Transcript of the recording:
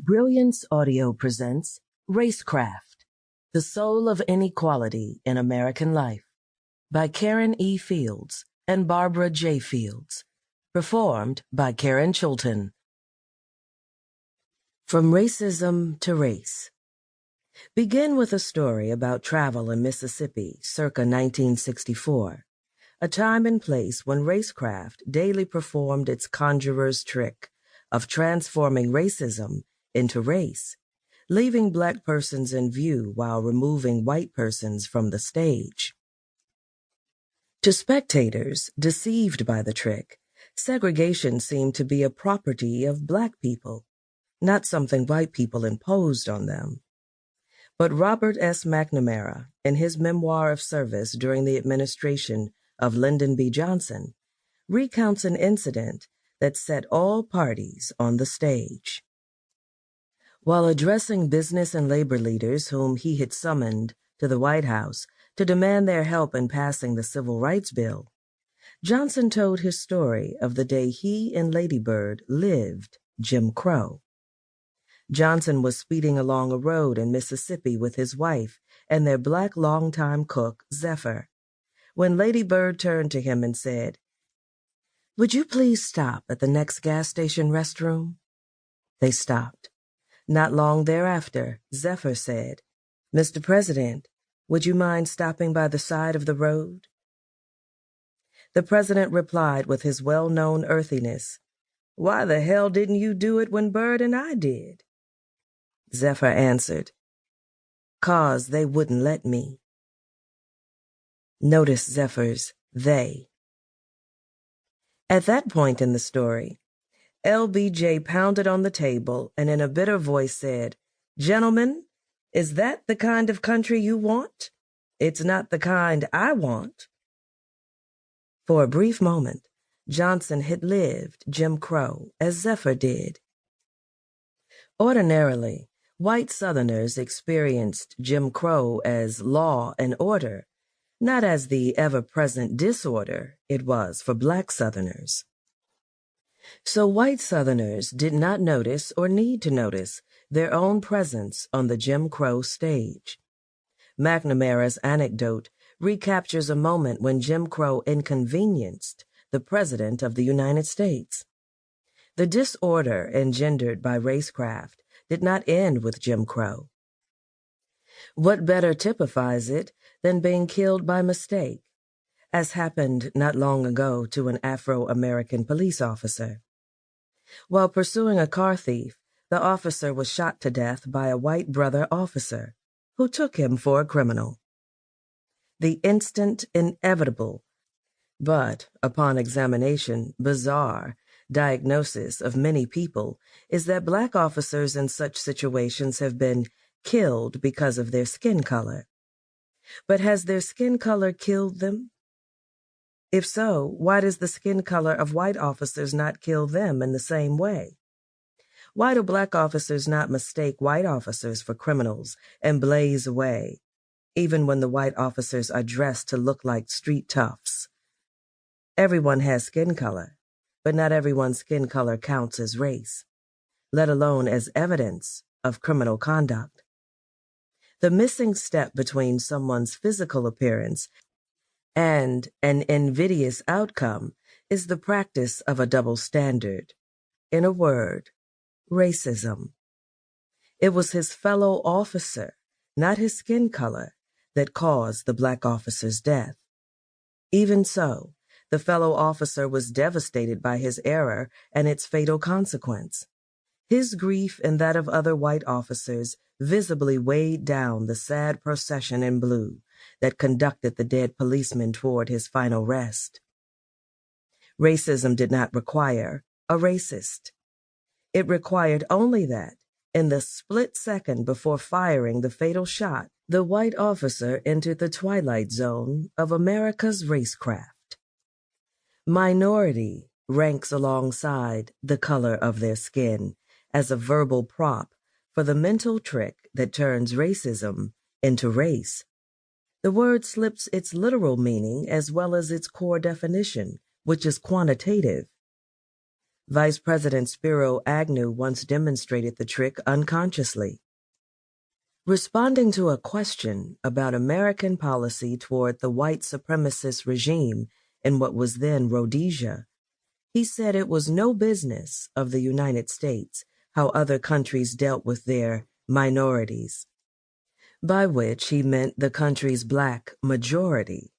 Brilliance Audio presents Racecraft, The Soul of Inequality in American Life by Karen E. Fields and Barbara J. Fields, performed by Karen Chilton. From Racism to Race. Begin with a story about travel in Mississippi circa 1964, a time and place when Racecraft daily performed its conjurer's trick of transforming racism into race, leaving black persons in view while removing white persons from the stage. To spectators, deceived by the trick, segregation seemed to be a property of black people, not something white people imposed on them. But Robert S. McNamara, in his memoir of service during the administration of Lyndon B. Johnson, recounts an incident that set all parties on the stage. While addressing business and labor leaders whom he had summoned to the White House to demand their help in passing the Civil Rights Bill, Johnson told his story of the day he and Lady Bird lived Jim Crow. Johnson was speeding along a road in Mississippi with his wife and their black longtime cook, Zephyr, when Lady Bird turned to him and said, "Would you please stop at the next gas station restroom?" They stopped. Not long thereafter, Zephyr said, "Mr. President, would you mind stopping by the side of the road?" The president replied with his well-known earthiness, "Why the hell didn't you do it when Bird and I did?" Zephyr answered, "'Cause they wouldn't let me." Notice Zephyr's they. At that point in the story, LBJ pounded on the table and in a bitter voice said, "Gentlemen, is that the kind of country you want? It's not the kind I want." For a brief moment, Johnson had lived Jim Crow as Zephyr did. Ordinarily, white Southerners experienced Jim Crow as law and order, not as the ever-present disorder it was for black Southerners. So white Southerners did not notice or need to notice their own presence on the Jim Crow stage. McNamara's anecdote recaptures a moment when Jim Crow inconvenienced the President of the United States. The disorder engendered by Racecraft did not end with Jim Crow. What better typifies it than being killed by mistake, as happened not long ago to an Afro-American police officer. While pursuing a car thief, the officer was shot to death by a white brother officer, who took him for a criminal. The instant, inevitable, but, upon examination, bizarre, diagnosis of many people is that black officers in such situations have been killed because of their skin color. But has their skin color killed them? If so, why does the skin color of white officers not kill them in the same way? Why do black officers not mistake white officers for criminals and blaze away, even when the white officers are dressed to look like street toughs? Everyone has skin color, but not everyone's skin color counts as race, let alone as evidence of criminal conduct. The missing step between someone's physical appearance and an invidious outcome is the practice of a double standard. In a word, racism. It was his fellow officer, not his skin color, that caused the black officer's death. Even so, the fellow officer was devastated by his error and its fatal consequence. His grief and that of other white officers visibly weighed down the sad procession in blue that conducted the dead policeman toward his final rest. Racism did not require a racist. It required only that, in the split second before firing the fatal shot, the white officer entered the twilight zone of America's racecraft. Minority ranks alongside the color of their skin as a verbal prop for the mental trick that turns racism into race. The word slips its literal meaning as well as its core definition, which is quantitative. Vice President Spiro Agnew once demonstrated the trick unconsciously. Responding to a question about American policy toward the white supremacist regime in what was then Rhodesia, he said it was no business of the United States how other countries dealt with their minorities, by which he meant the country's black majority.